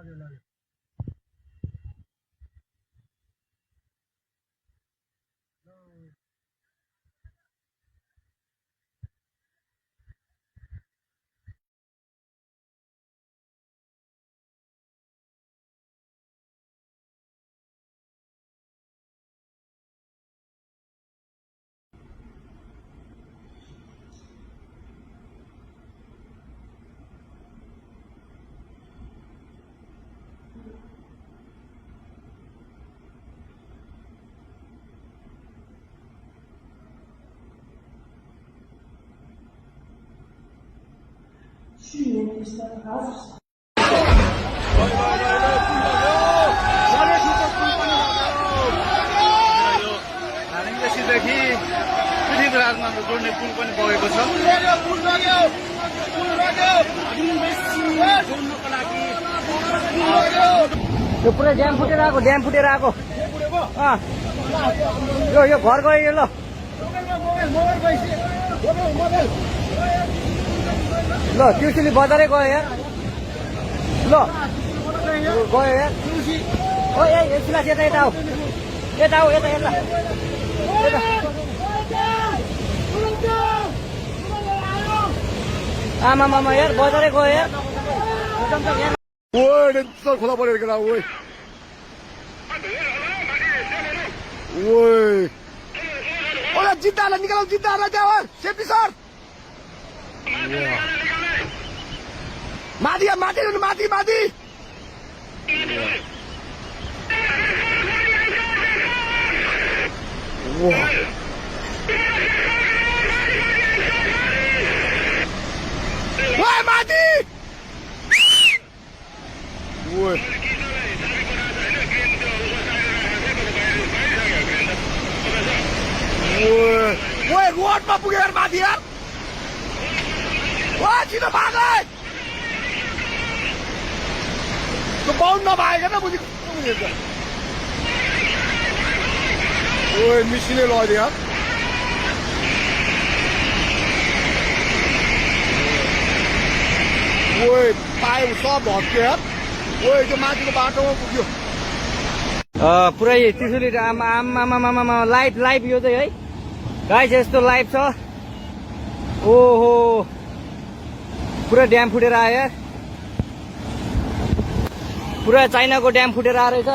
नारायणगढीदेखि पृथ्वीराजमा जोड्ने पुल पनि बगेको छ। यो पुरै ड्याम फुटेर आएको यो घर गयो ल त्रिशुली बजारै गयो यार ल गयो यार ओ एकछिन यता आऊ यता आमा यार बजारै गयो यार ओए खोला पऱ्यो केटा ओए ओए ओला जिद्दालाई निकालौ जिद्दालाई त्यहाँ सेफ्टी सर माथि ओए माथि ओए ओए रोडमा पुगेर माथि यार ओ छिटो भाग त्यो बाउन्ड नभएको न बुझेको ओए मिसिने लग्यो यार ओए पायो सब भत्क्यो यार ओए त्यो माथिको बाटोमा पुग्यो पुरै त्रिशुली आमा लाइभ यो चाहिँ है गाइस यस्तो लाइभ छ ओहो पुरा ड्याम फुटेर आयो यार पुरा चाइनाको ड्याम फुटेर आएर रहेछ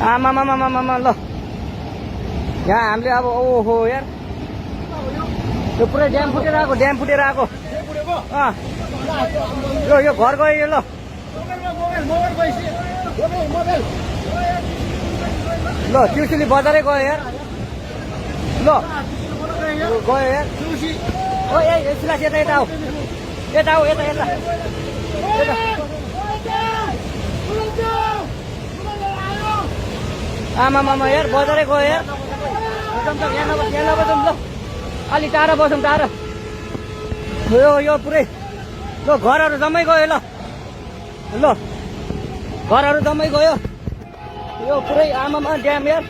आमा ल यहाँ हामीले अब ओहो यार यो पुरै ड्याम फुटेर आएको यो घर गयो ल त्रिशुली बजारै गयो यार ल गयो यार ओ एकछिन यता आऊ आमा यार बजारै गयो यार यहाँ नबसौँ ल अलि टाढा बसौँ यो पुरै ल घरहरू जम्मै गयो ल घरहरू जम्मै गयो यो पुरै आमामा ड्याम यार